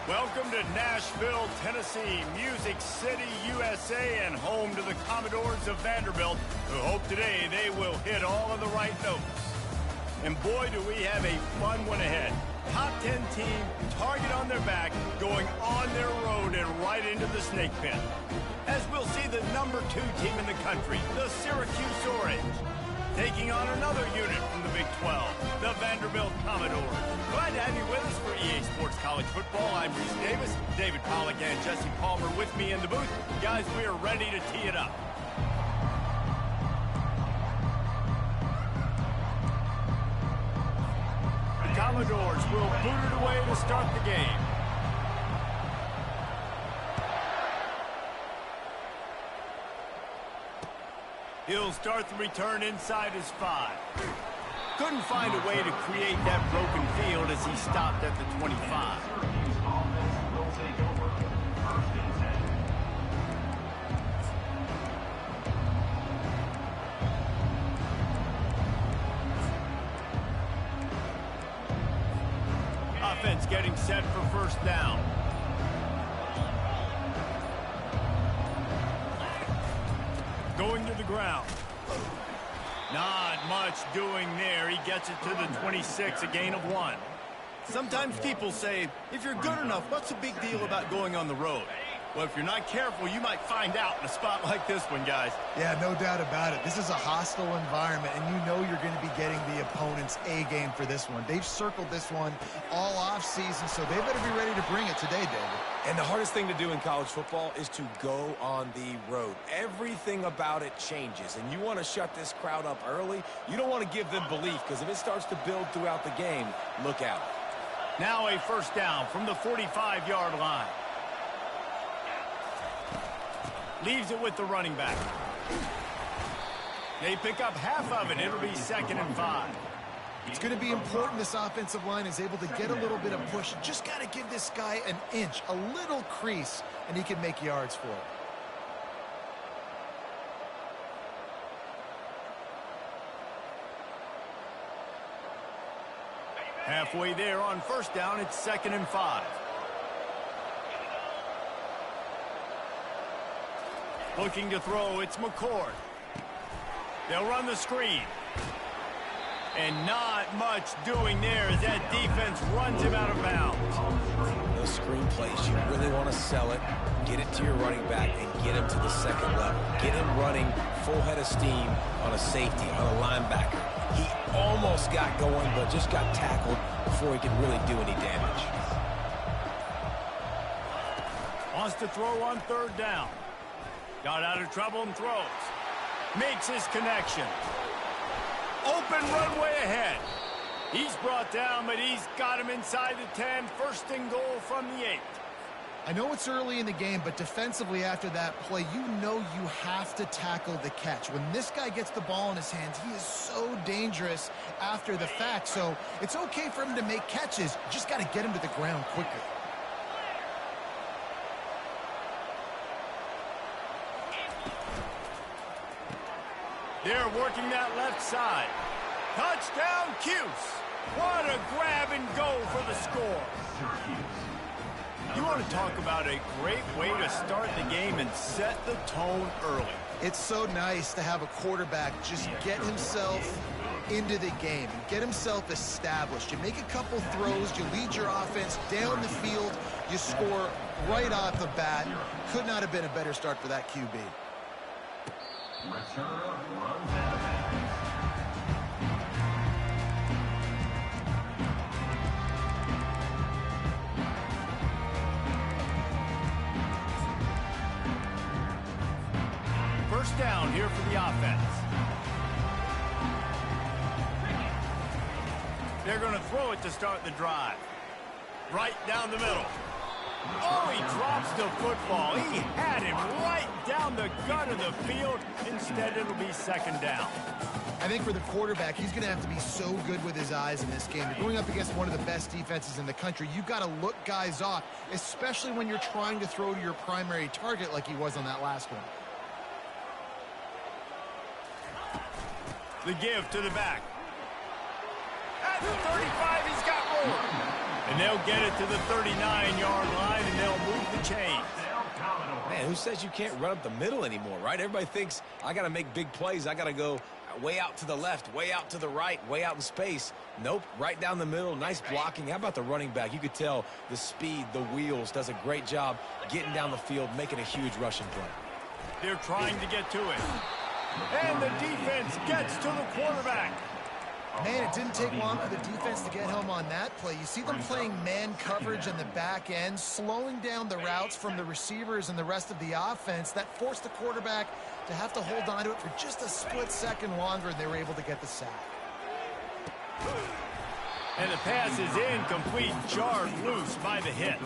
Welcome to Nashville, Tennessee, Music City, USA, and home to the Commodores of Vanderbilt, who hope today they will hit all of the right notes. And boy, do we have a fun one ahead. Top 10 team, target on their back, going on their road and right into the snake pit. As we'll see the number 2 team in the country, the Syracuse Orange, taking on another unit from the Big 12, the Vanderbilt Commodores. Glad to have you with us for EA Sports College Football. I'm Reese Davis, David Pollack and Jesse Palmer with me in the booth. Guys, we are ready to tee it up. The Commodores will boot it away to start the game. He'll start the return inside his 5. Couldn't find a way to create that broken field as he stopped at the 25. Offense getting set for first down. Going to the ground. Not much doing there. He gets it to the 26, a gain of 1. Sometimes people say, if you're good enough, what's the big deal about going on the road? Well, if you're not careful, you might find out in a spot like this one, guys. Yeah, no doubt about it. This is a hostile environment, and you know you're going to be getting the opponent's A-game for this one. They've circled this one all off-season, so they better be ready to bring it today, David. And the hardest thing to do in college football is to go on the road. Everything about it changes, and you want to shut this crowd up early. You don't want to give them belief, because if it starts to build throughout the game, look out. Now a first down from the 45-yard line. Leaves it with the running back. They pick up half of it. It'll be 2nd and 5. It's going to be important this offensive line is able to get a little bit of push. Just got to give this guy an inch, a little crease, and he can make yards for it. Halfway there on first down, it's 2nd and 5. Looking to throw, it's McCord. They'll run the screen. And not much doing there as that defense runs him out of bounds. Those screen plays, you really want to sell it, get it to your running back, and get him to the second level. Get him running full head of steam on a safety, on a linebacker. He almost got going, but just got tackled before he could really do any damage. Wants to throw on 3rd down. Got out of trouble and throws. Makes his connection. Open runway ahead. He's brought down, but he's got him inside the 10. 1st and goal from the 8. I know it's early in the game, but defensively after that play, you know you have to tackle the catch. When this guy gets the ball in his hands, he is so dangerous after the fact. So it's okay for him to make catches. You just got to get him to the ground quickly. They're working that left side. Touchdown, Cuse. What a grab and go for the score. You want to talk about a great way to start the game and set the tone early. It's so nice to have a quarterback just get himself into the game and get himself established. You make a couple throws, you lead your offense down the field, you score right off the bat. Could not have been a better start for that QB. First down here for the offense. They're going to throw it to start the drive. Right down the middle. Oh, he drops the football. He had him right down the gut of the field. Instead, it'll be 2nd down. I think for the quarterback, he's going to have to be so good with his eyes in this game. You're going up against one of the best defenses in the country. You've got to look guys off, especially when you're trying to throw to your primary target like he was on that last one. The give to the back. At the 35, he's got more. And they'll get it to the 39-yard line, and they'll move the chains. Man, who says you can't run up the middle anymore, right? Everybody thinks I got to make big plays. I got to go way out to the left, way out to the right, way out in space. Nope, right down the middle. Nice blocking. How about the running back? You could tell the speed, the wheels, does a great job getting down the field, making a huge rushing play. They're trying to get to it. And the defense gets to the quarterback. Man, it didn't take long for the defense to get home on that play. You see them playing man coverage on the back end, slowing down the routes from the receivers and the rest of the offense. That forced the quarterback to have to hold on to it for just a split second longer, and they were able to get the sack. And the pass is incomplete, jarred loose by the hit.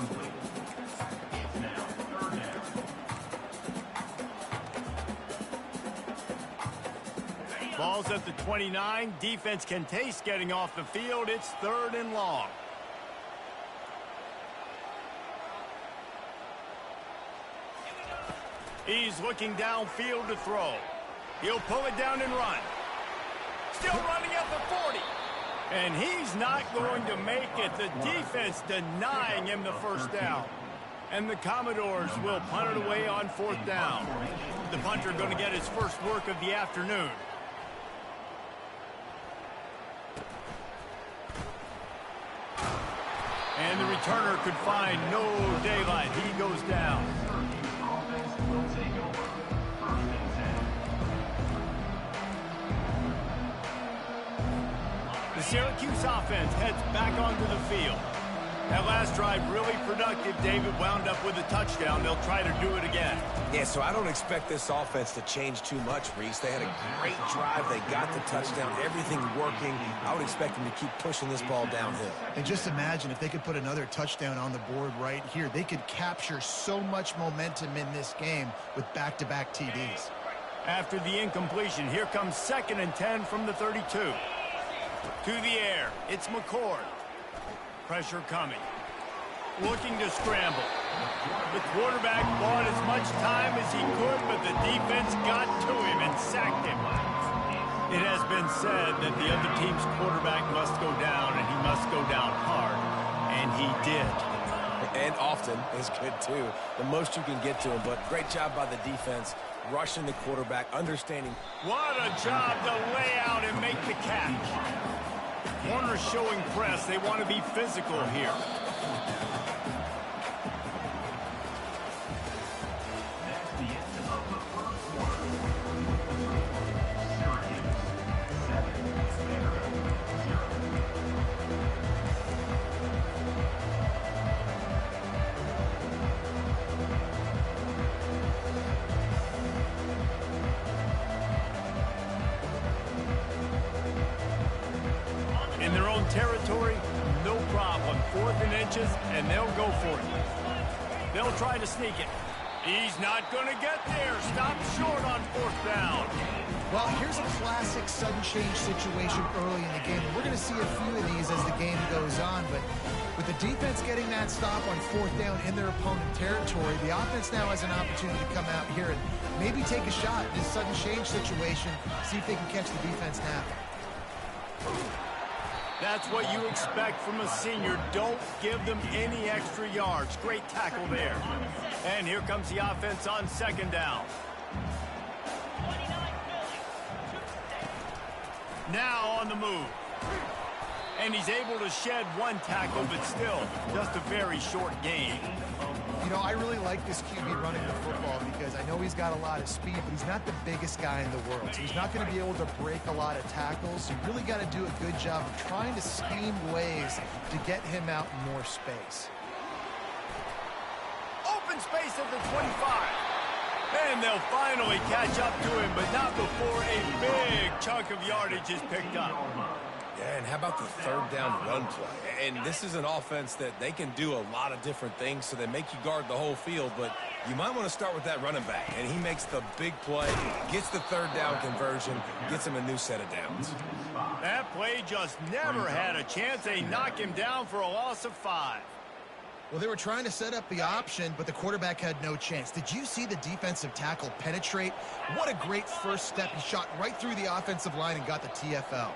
Ball's at the 29. Defense can taste getting off the field. It's 3rd and long. He's looking downfield to throw. He'll pull it down and run. Still running at the 40. And he's not going to make it. The defense denying him the first down. And the Commodores will punt it away on 4th down. The punter going to get his first work of the afternoon. And the returner could find no daylight. He goes down. The Syracuse offense heads back onto the field. That last drive really productive. David wound up with a touchdown. They'll try to do it again. Yeah, so I don't expect this offense to change too much, Reese. They had a great drive. They got the touchdown. Everything working. I would expect them to keep pushing this ball downhill. And just imagine if they could put another touchdown on the board right here. They could capture so much momentum in this game with back-to-back TDs. After the incompletion, here comes 2nd and 10 from the 32. To the air, it's McCord. Pressure coming. Looking to scramble. The quarterback bought as much time as he could, but the defense got to him and sacked him. It has been said that the other team's quarterback must go down, and he must go down hard. And he did. And often is good, too. The most you can get to him, but great job by the defense, rushing the quarterback, understanding. What a job to lay out and make the catch. Corner showing press. They want to be physical here. In their own territory, no problem. 4th and inches, and they'll go for it. They'll try to sneak it. He's not going to get there. Stop short on 4th down. Well, here's a classic sudden change situation early in the game. We're going to see a few of these as the game goes on, but with the defense getting that stop on 4th down in their opponent territory, the offense now has an opportunity to come out here and maybe take a shot in this sudden change situation, see if they can catch the defense napping. That's what you expect from a senior. Don't give them any extra yards. Great tackle there. And here comes the offense on 2nd down. Now on the move. And he's able to shed one tackle, but still just a very short gain. You know, I really like this QB running the football because I know he's got a lot of speed, but he's not the biggest guy in the world. So he's not going to be able to break a lot of tackles. So you really got to do a good job of trying to scheme ways to get him out in more space. Open space at the 25. And they'll finally catch up to him, but not before a big chunk of yardage is picked up. Yeah, and how about the 3rd down run play? And this is an offense that they can do a lot of different things, so they make you guard the whole field, but you might want to start with that running back. And he makes the big play, gets the 3rd down conversion, gets him a new set of downs. That play just never had a chance. They knock him down for a loss of 5. Well, they were trying to set up the option, but the quarterback had no chance. Did you see the defensive tackle penetrate? What a great first step. He shot right through the offensive line and got the TFL.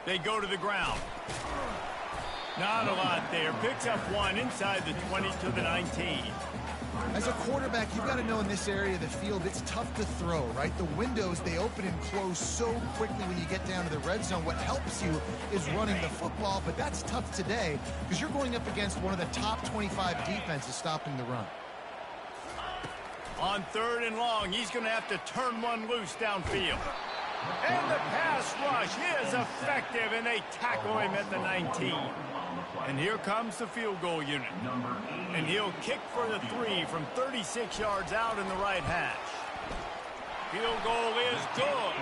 They go to the ground. Not a lot there. Picks up one inside the 20 to the 19. As a quarterback, you've got to know in this area of the field, it's tough to throw, right? The windows, they open and close so quickly when you get down to the red zone. What helps you is running the football, but that's tough today because you're going up against one of the top 25 defenses stopping the run. On 3rd and long, he's going to have to turn one loose downfield. And the pass rush is effective, and they tackle him at the 19. And here comes the field goal unit. And he'll kick for the 3 from 36 yards out in the right hash. Field goal is good.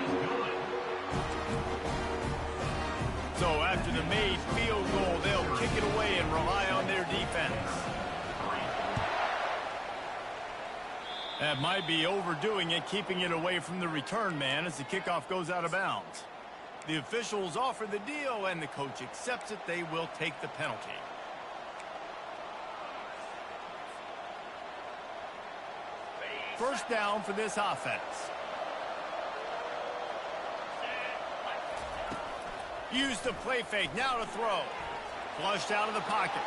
So after the made field goal, they'll kick it away and rely on their defense. That might be overdoing it, keeping it away from the return man as the kickoff goes out of bounds. The officials offer the deal, and the coach accepts it. They will take the penalty. First down for this offense. Use the play fake, now to throw. Flushed out of the pocket.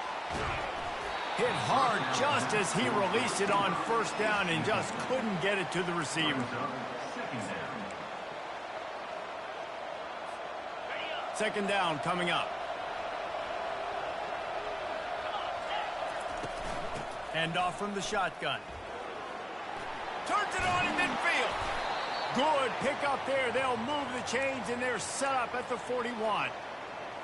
Hit hard just as he released it on first down and just couldn't get it to the receiver. Second down coming up. Handoff from the shotgun. Turns it on in midfield. Good pick up there. They'll move the chains, and they're set up at the 41.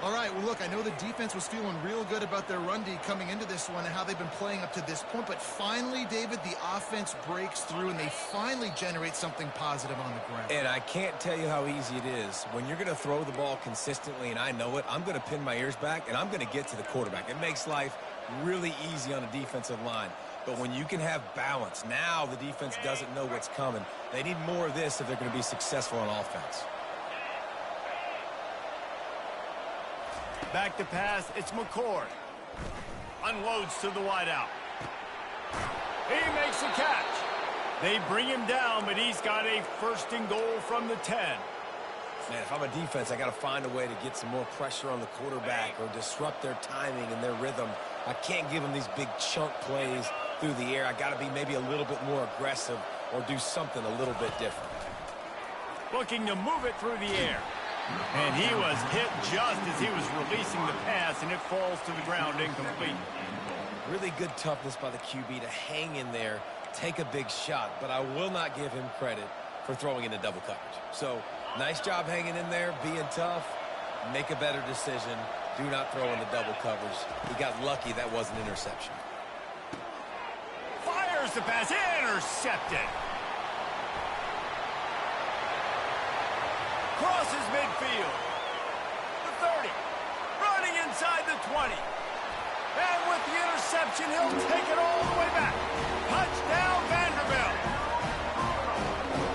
All right, well, look, I know the defense was feeling real good about their run D coming into this one and how they've been playing up to this point, but finally, David, the offense breaks through, and they finally generate something positive on the ground. And I can't tell you how easy it is. When you're going to throw the ball consistently, and I know it, I'm going to pin my ears back, and I'm going to get to the quarterback. It makes life really easy on a defensive line. But when you can have balance, now the defense doesn't know what's coming. They need more of this if they're going to be successful on offense. Back to pass, it's McCord. Unloads to the wideout. He makes the catch. They bring him down, but he's got a 1st and goal from the 10. Man, if I'm a defense, I got to find a way to get some more pressure on the quarterback or disrupt their timing and their rhythm. I can't give them these big chunk plays through the air. I got to be maybe a little bit more aggressive or do something a little bit different. Looking to move it through the air. And he was hit just as he was releasing the pass, and it falls to the ground incomplete. Really good toughness by the QB to hang in there, take a big shot, but I will not give him credit for throwing into double coverage. So, nice job hanging in there, being tough, make a better decision, do not throw into double coverage. He got lucky that was an interception. Fires the pass, intercepted. Crosses midfield. The 30. Running inside the 20. And with the interception, he'll take it all the way back. Touchdown, Vanderbilt.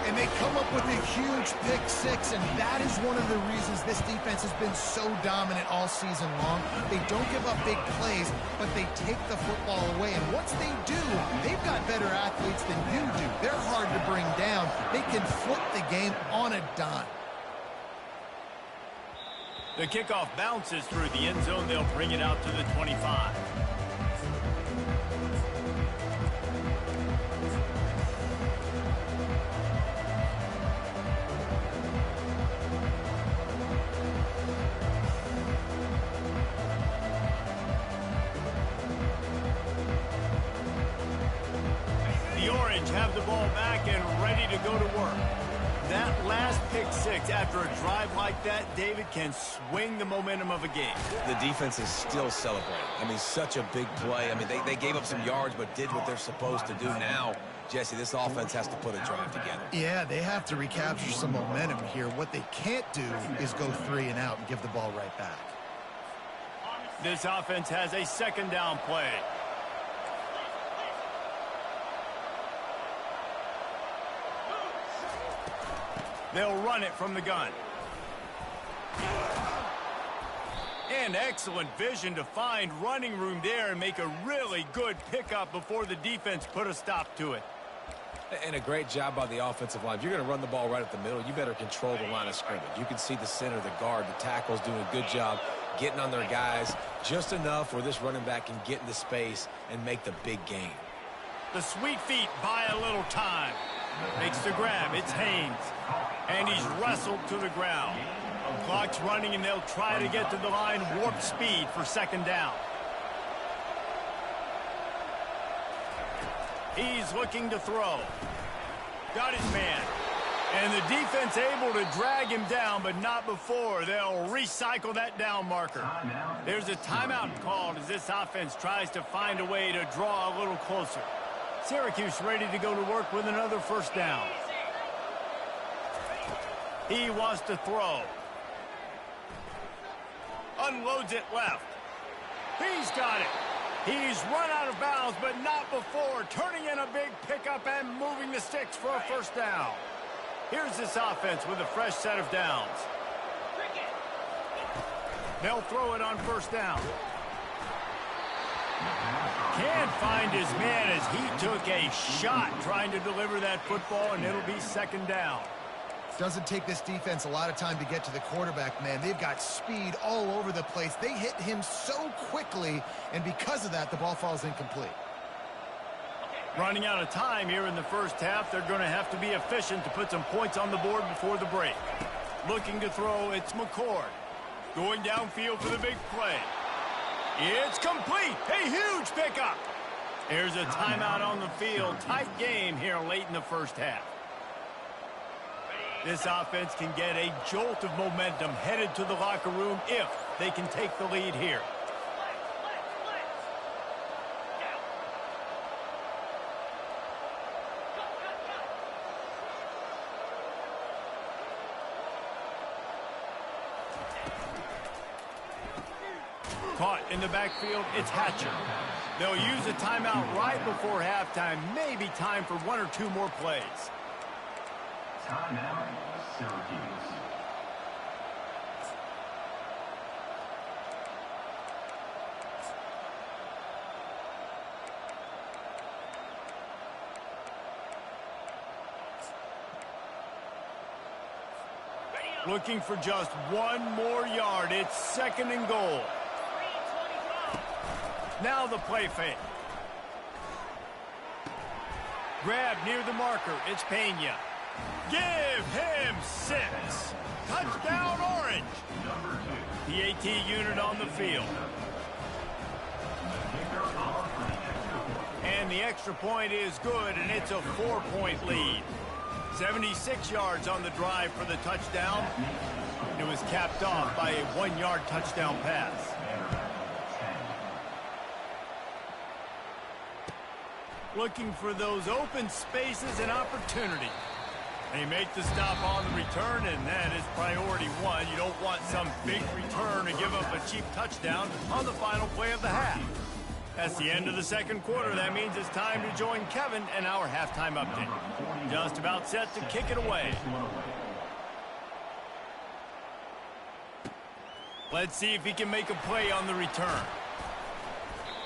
And they come up with a huge pick 6, and that is one of the reasons this defense has been so dominant all season long. They don't give up big plays, but they take the football away. And once they do, they've got better athletes than you do. They're hard to bring down. They can flip the game on a dime. The kickoff bounces through the end zone. They'll bring it out to the 25. The Orange have the ball back and ready to go to work. That last pick 6 after a drive like that, David, can swing the momentum of a game. The defense is still celebrating. I mean, such a big play. I mean, they gave up some yards but did what they're supposed to do. Now, Jesse, this offense has to put a drive together. Yeah, they have to recapture some momentum here. What they can't do is go 3 and out and give the ball right back. This offense has a 2nd down play. They'll run it from the gun. And excellent vision to find running room there and make a really good pickup before the defense put a stop to it. And a great job by the offensive line. If you're going to run the ball right at the middle, you better control the line of scrimmage. You can see the center, the guard, the tackles doing a good job getting on their guys just enough where this running back can get into space and make the big gain. The sweet feet buy a little time. Makes the grab. It's Haynes. And he's wrestled to the ground. Clock's running, and they'll try to get to the line warp speed for second down. He's looking to throw. Got his man. And the defense able to drag him down, but not before. They'll recycle that down marker. There's a timeout called as this offense tries to find a way to draw a little closer. Syracuse ready to go to work with another first down. He wants to throw. Unloads it left. He's got it. He's run out of bounds, but not before. Turning in a big pickup and moving the sticks for a first down. Here's this offense with a fresh set of downs. They'll throw it on first down. Can't find his man as he took a shot trying to deliver that football, and it'll be second down. Doesn't take this defense a lot of time to get to the quarterback, man. They've got speed all over the place. They hit him so quickly, and because of that, the ball falls incomplete. Running out of time here in the first half. They're going to have to be efficient to put some points on the board before the break. Looking to throw, it's McCord. Going downfield for the big play. It's complete. A huge pickup. There's a timeout on the field. Tight game here late in the first half. This offense can get a jolt of momentum headed to the locker room if they can take the lead here. Caught in the backfield, it's Hatcher. They'll use a timeout right before halftime. Maybe time for one or two more plays. Timeout, Syracuse. Looking for just one more yard. It's second and goal. Now the play fake. Grab near the marker. It's Pena. Give him 6. Touchdown, Orange. The AT unit on the field. And the extra point is good, and it's a 4-point lead. 76 yards on the drive for the touchdown. It was capped off by a 1-yard touchdown pass. Looking for those open spaces and opportunity. They make the stop on the return, and that is priority one. You don't want some big return to give up a cheap touchdown on the final play of the half. That's the end of the second quarter. That means it's time to join Kevin and our halftime update. Just about set to kick it away. Let's see if he can make a play on the return.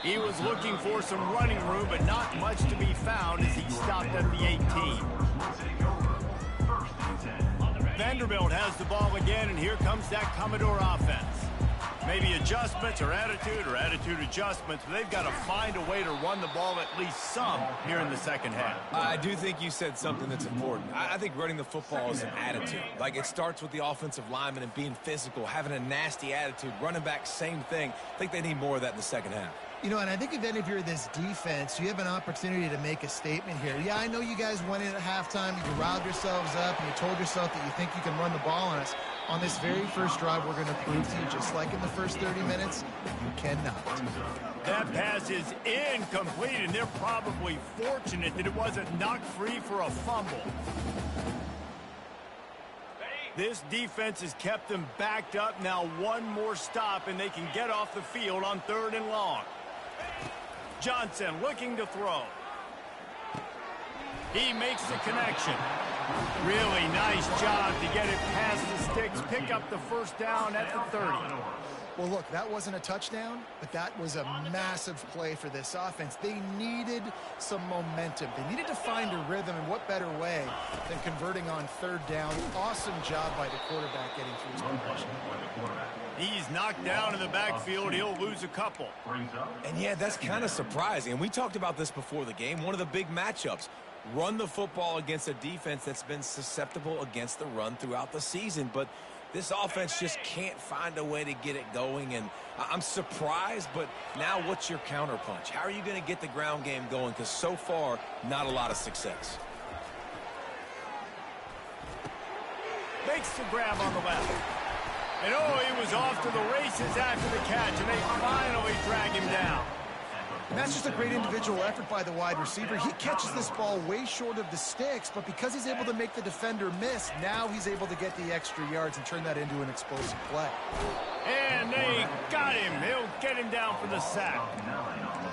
He was looking for some running room, but not much to be found as he stopped at the 18. Vanderbilt has the ball again, and here comes that Commodore offense. Maybe adjustments or attitude adjustments, but they've got to find a way to run the ball at least some here in the second half. I do think you said something that's important. I think running the football is an attitude. Like, it starts with the offensive lineman and being physical, having a nasty attitude. Running back, same thing. I think they need more of that in the second half. You know, and I think if you're this defense, you have an opportunity to make a statement here. Yeah, I know you guys went in at halftime, you riled yourselves up, and you told yourself that you think you can run the ball on us. On this very first drive, we're going to prove to you, just like in the first 30 minutes, you cannot. That pass is incomplete, and they're probably fortunate that it wasn't knocked free for a fumble. This defense has kept them backed up. Now one more stop, and they can get off the field on 3rd and long. Johnson looking to throw. He makes the connection. Really nice job to get it past the sticks, pick up the first down at the 30. Well, look, that wasn't a touchdown, but that was a massive play for this offense. They needed some momentum. They needed to find a rhythm, and what better way than converting on third down. Awesome job by the quarterback getting through his progression. He's knocked down in the backfield. He'll lose a couple. And yeah, that's kind of surprising. And we talked about this before the game. One of the big matchups. Run the football against a defense that's been susceptible against the run throughout the season. But this offense just can't find a way to get it going. And I'm surprised, but now what's your counterpunch? How are you going to get the ground game going? Because so far, not a lot of success. Makes the grab on the left. And oh, he was off to the races after the catch, and they finally drag him down. And that's just a great individual effort by the wide receiver. He catches this ball way short of the sticks, but because he's able to make the defender miss, now he's able to get the extra yards and turn that into an explosive play. And they got him. He'll get him down for the sack.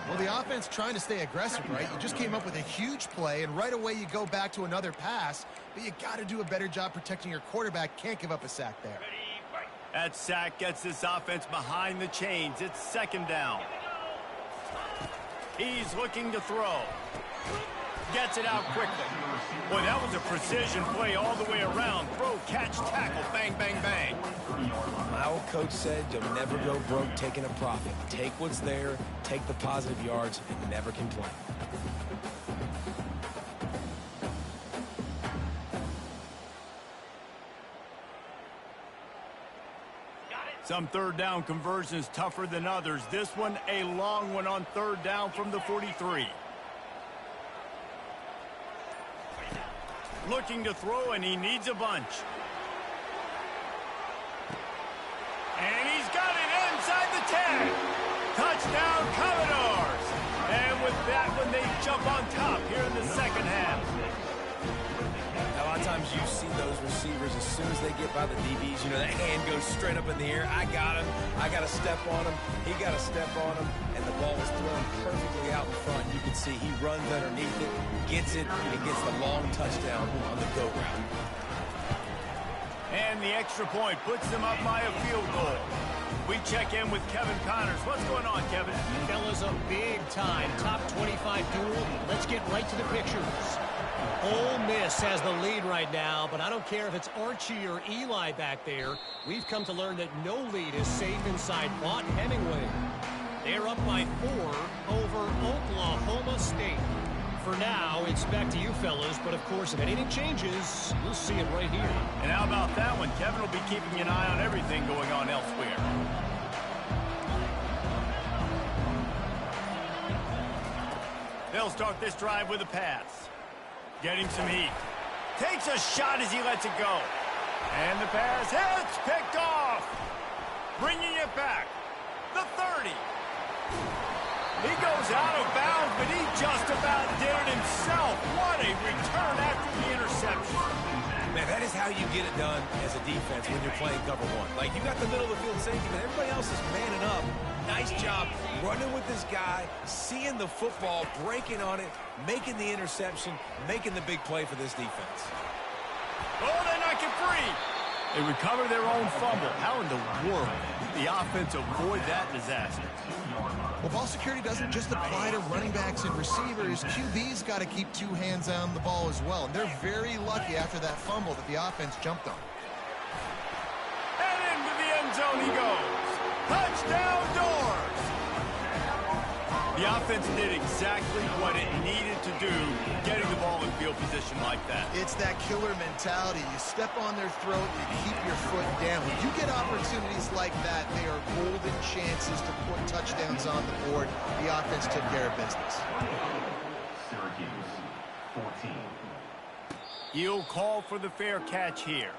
Well, the offense trying to stay aggressive, right? You just came up with a huge play, and right away you go back to another pass, but you got to do a better job protecting your quarterback. Can't give up a sack there. That sack gets this offense behind the chains. It's second down. He's looking to throw. Gets it out quickly. Boy, that was a precision play all the way around. Throw, catch, tackle, bang, bang, bang. My old coach said you'll never go broke taking a profit. Take what's there, take the positive yards, and never complain. Some third down conversions tougher than others. This one, a long one on third down from the 43. Looking to throw, and he needs a bunch. And he's got it inside the 10. Touchdown, Commodores. And with that one, they jump on top here in the second half. A lot of times you see those receivers, as soon as they get by the DBs, you know, that hand goes straight up in the air. I got him. I got to step on him. He got to step on him. And the ball was thrown perfectly out in front. You can see he runs underneath it, gets it, and gets the long touchdown on the go route. And the extra point puts them up by a field goal. We check in with Kevin Connors. What's going on, Kevin? Fellas, a big-time top 25 duel. Let's get right to the pictures. Ole Miss has the lead right now, but I don't care if it's Archie or Eli back there. We've come to learn that no lead is safe inside Vaught Hemingway. They're up by 4 over Oklahoma State. For now, it's back to you fellas, but of course, if anything changes, you'll see it right here. And how about that one? Kevin will be keeping an eye on everything going on elsewhere. They'll start this drive with a pass. Getting some heat. Takes a shot as he lets it go. And the pass hits, picked off. Bringing it back. The 30. He goes out of bounds, but he just about did it himself. What a return after the interception. Man, that is how you get it done as a defense when you're playing cover one. Like, you got the middle of the field safety, but everybody else is manning up. Nice job running with this guy, seeing the football, breaking on it, making the interception, making the big play for this defense. Oh, they knock it free. They recover their own fumble. How in the world did the offense avoid that disaster? Well, ball security doesn't just apply to running backs and receivers. QB's got to keep 2 hands on the ball as well. And they're very lucky after that fumble that the offense jumped on. And into the end zone he goes. Touchdown, Doors! The offense did exactly what it needed to do, getting the ball in field position like that. It's that killer mentality. You step on their throat, you keep your foot down. When you get opportunities like that, they are golden chances to put touchdowns on the board. The offense took care of business. Syracuse, 14. He'll call for the fair catch here.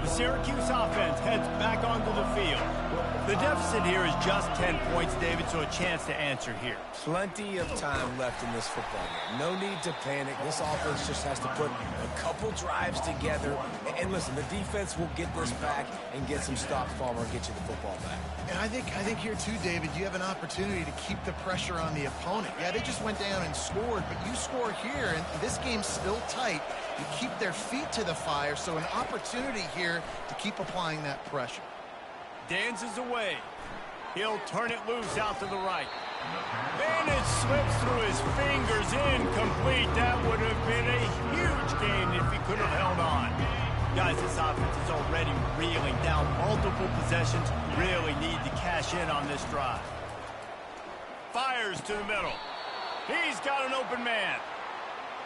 The Syracuse offense heads back onto the field. The deficit here is just 10 points, David, so a chance to answer here. Plenty of time left in this football game. No need to panic. This offense just has to put a couple drives together. And listen, the defense will get this back and get some stops, Palmer, and get you the football back. And I think here too, David, you have an opportunity to keep the pressure on the opponent. Yeah, they just went down and scored, but you score here, and this game's still tight. You keep their feet to the fire, so an opportunity here to keep applying that pressure. Dances away. He'll turn it loose out to the right. And it slips through his fingers, incomplete. That would have been a huge gain if he could have held on. Guys, this offense is already reeling down multiple possessions. Really need to cash in on this drive. Fires to the middle. He's got an open man.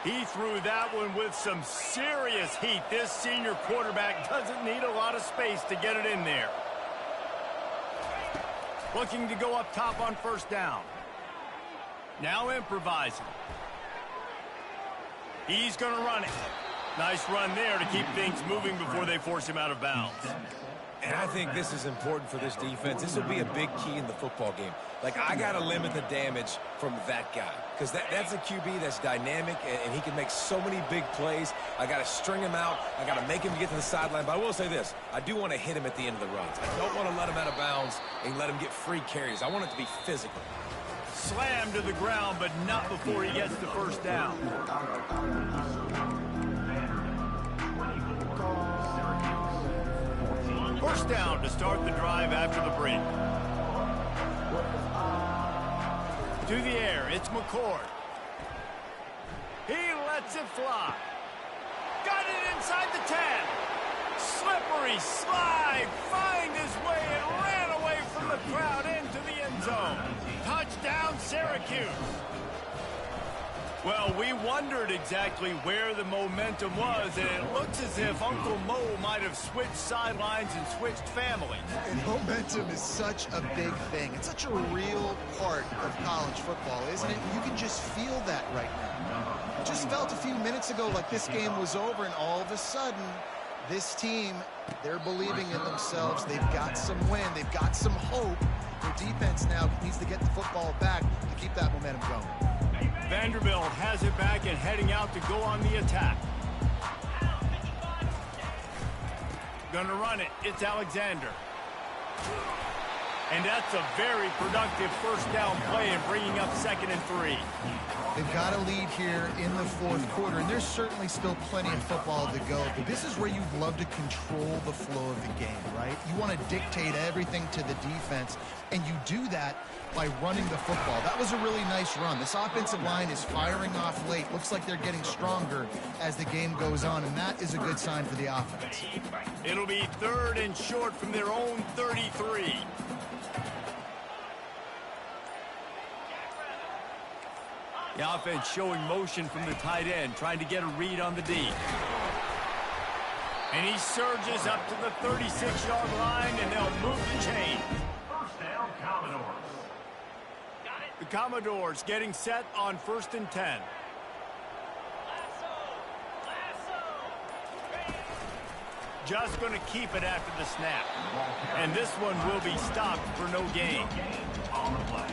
He threw that one with some serious heat. This senior quarterback doesn't need a lot of space to get it in there. Looking to go up top on first down. Now improvising. He's going to run it. Nice run there to keep things moving before they force him out of bounds. And I think this is important for this defense. This will be a big key in the football game. Like, I got to limit the damage from that guy. Because that's a QB that's dynamic, and he can make so many big plays. I got to string him out. I got to make him get to the sideline. But I will say this. I do want to hit him at the end of the runs. I don't want to let him out of bounds and let him get free carries. I want it to be physical. Slammed to the ground, but not before he gets the first down. First down to start the drive after the break. To the air, it's McCord. He lets it fly. Got it inside the 10. Slippery slide, find his way and ran away from the crowd into the end zone. Touchdown, Syracuse. Well, we wondered exactly where the momentum was, and it looks as if Uncle Mo might have switched sidelines and switched families. And momentum is such a big thing. It's such a real part of college football, isn't it? You can just feel that right now. It just felt a few minutes ago like this game was over, and all of a sudden, this team, they're believing in themselves. They've got some wind. They've got some hope. Their defense now needs to get the football back to keep that momentum going. Vanderbilt has it back and heading out to go on the attack. Gonna run it. It's Alexander. And that's a very productive first down play and bringing up 2nd and 3. They've got a lead here in the fourth quarter, and there's certainly still plenty of football to go, but this is where you'd love to control the flow of the game, right? You want to dictate everything to the defense, and you do that by running the football. That was a really nice run. This offensive line is firing off late. Looks like they're getting stronger as the game goes on, and that is a good sign for the offense. It'll be 3rd and short from their own 33. The offense showing motion from the tight end, trying to get a read on the D. And he surges up to the 36-yard line, and they'll move the chain. First down, Commodores. The Commodores getting set on 1st and 10. Just going to keep it after the snap. And this one will be stopped for no gain. On the play.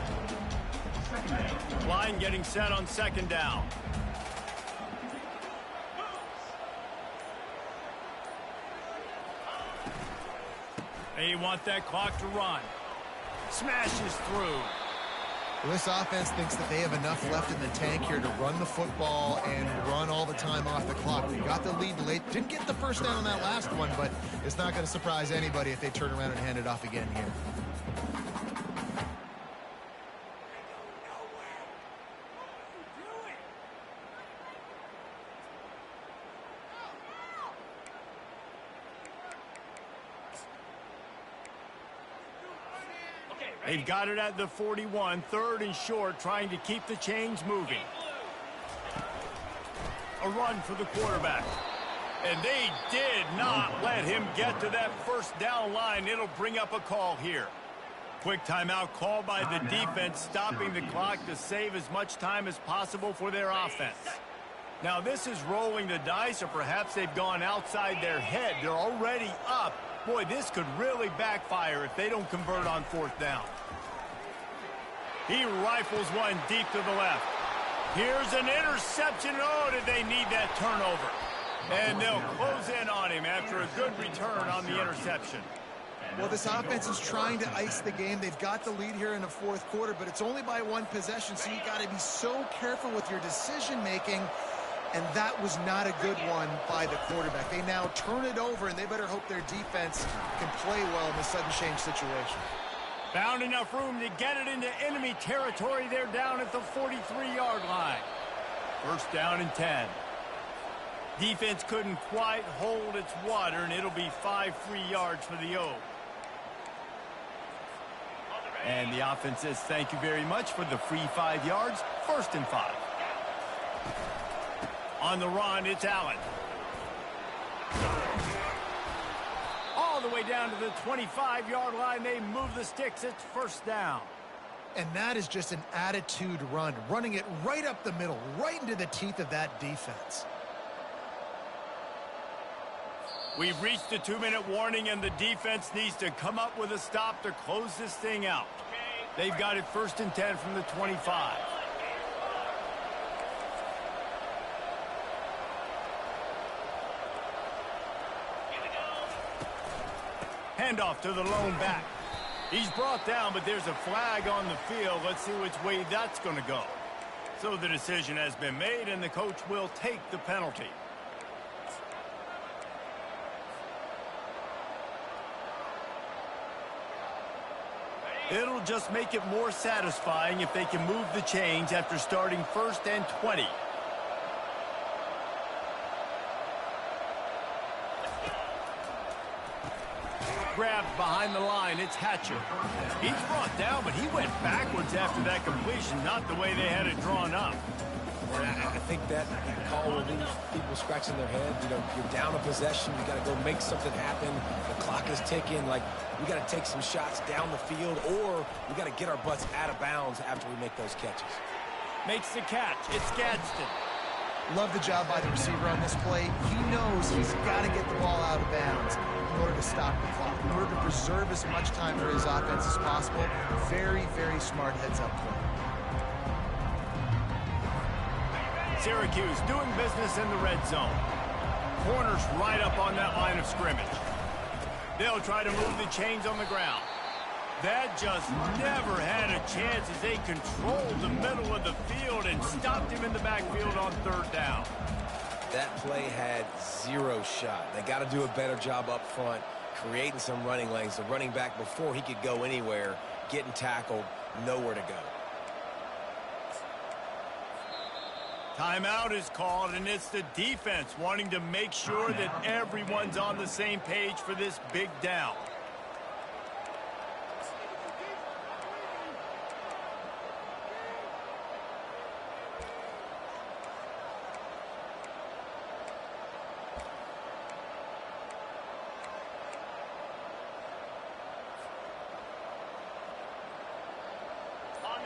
Line getting set on 2nd down. They want that clock to run. Smashes through. Well, this offense thinks that they have enough left in the tank here to run the football and run all the time off the clock. We got the lead late. Didn't get the first down on that last one, but it's not going to surprise anybody if they turn around and hand it off again here. They've got it at the 41, 3rd and short, trying to keep the chains moving. A run for the quarterback. And they did not let him get to that first down line. It'll bring up a call here. Quick timeout called by the defense, stopping the clock to save as much time as possible for their offense. Now, this is rolling the dice, or perhaps they've gone outside their head. They're already up Boy, this could really backfire if they don't convert on fourth down. He rifles one deep to the left. Here's an interception. Oh, did they need that turnover? And they'll close in on him after a good return on the interception. Well, this offense is trying to ice the game. They've got the lead here in the fourth quarter, but it's only by one possession, so you got to be so careful with your decision-making, and that was not a good one by the quarterback. They now turn it over, and they better hope their defense can play well in the sudden change situation. Found enough room to get it into enemy territory. They're down at the 43-yard line. First down and 10. Defense couldn't quite hold its water, and it'll be 5 free yards for the O. And the offense says thank you very much for the free 5 yards. First and 5. On the run, it's Allen. All the way down to the 25-yard line. They move the sticks. It's first down. And that is just an attitude run, running it right up the middle, right into the teeth of that defense. We've reached the 2-minute warning, and the defense needs to come up with a stop to close this thing out. They've got it first and 10 from the 25. Handoff to the lone back. He's brought down, but there's a flag on the field. Let's see which way that's going to go. So the decision has been made, and the coach will take the penalty. It'll just make it more satisfying if they can move the chains after starting first and 20. Grabbed behind the line, it's Hatcher. He's brought down, but he went backwards after that completion, not the way they had it drawn up. I think that call will leave people scratching their head. You know, you're down a possession. You got to go make something happen. The clock is ticking. Like, we got to take some shots down the field, or we got to get our butts out of bounds after we make those catches. Makes the catch. It's Gadsden. Love the job by the receiver on this play. He knows he's got to get the ball out of bounds in order to stop the clock, in order to preserve as much time for his offense as possible. Very, very smart heads-up play. Syracuse doing business in the red zone. Corners right up on that line of scrimmage. They'll try to move the chains on the ground. That just never had a chance as they controlled the middle of the field and stopped him in the backfield on third down. That play had zero shot. They got to do a better job up front, creating some running lanes. The running back, before he could go anywhere, getting tackled, nowhere to go. Timeout is called, and it's the defense wanting to make sure that everyone's on the same page for this big down.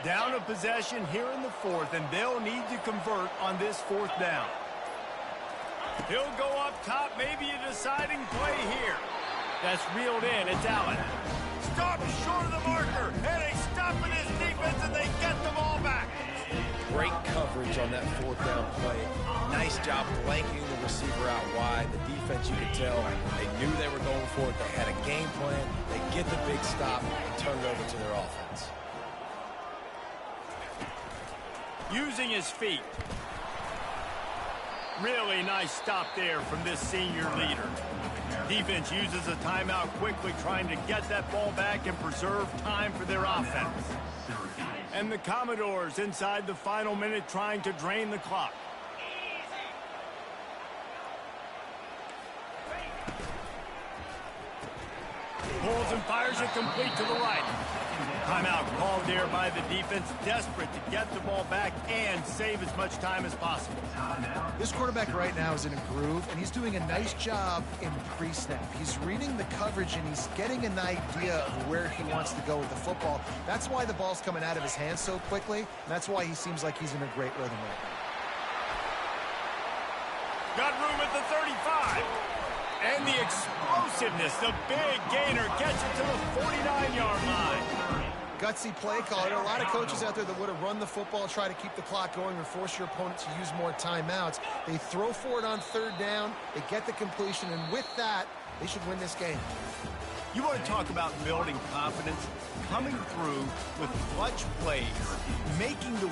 Down a possession here in the fourth, and they'll need to convert on this fourth down. He'll go up top, maybe a deciding play here. That's reeled in. It's Allen. Stop short of the marker, and they stop with his defense, and they get the ball back. Great coverage on that fourth down play. Nice job blanking the receiver out wide. The defense, you could tell, they knew they were going for it. They had a game plan. They get the big stop and turn it over to their offense. Using his feet. Really nice stop there from this senior leader. Defense uses a timeout quickly, trying to get that ball back and preserve time for their offense. And the Commodores inside the final minute trying to drain the clock. Pulls and fires it complete to the right. Timeout called there by the defense, desperate to get the ball back and save as much time as possible. This quarterback right now is in a groove, and he's doing a nice job in pre-snap. He's reading the coverage, and he's getting an idea of where he wants to go with the football. That's why the ball's coming out of his hands so quickly, and that's why he seems like he's in a great rhythm right now. Got room at the 35. And the explosiveness, the big gainer gets it to the 49-yard line. Gutsy play call. There are a lot of coaches out there that would have run the football, try to keep the clock going, or force your opponent to use more timeouts. They throw for it on third down, they get the completion, and with that, they should win this game. You want to talk about building confidence? Coming through with clutch plays, making the...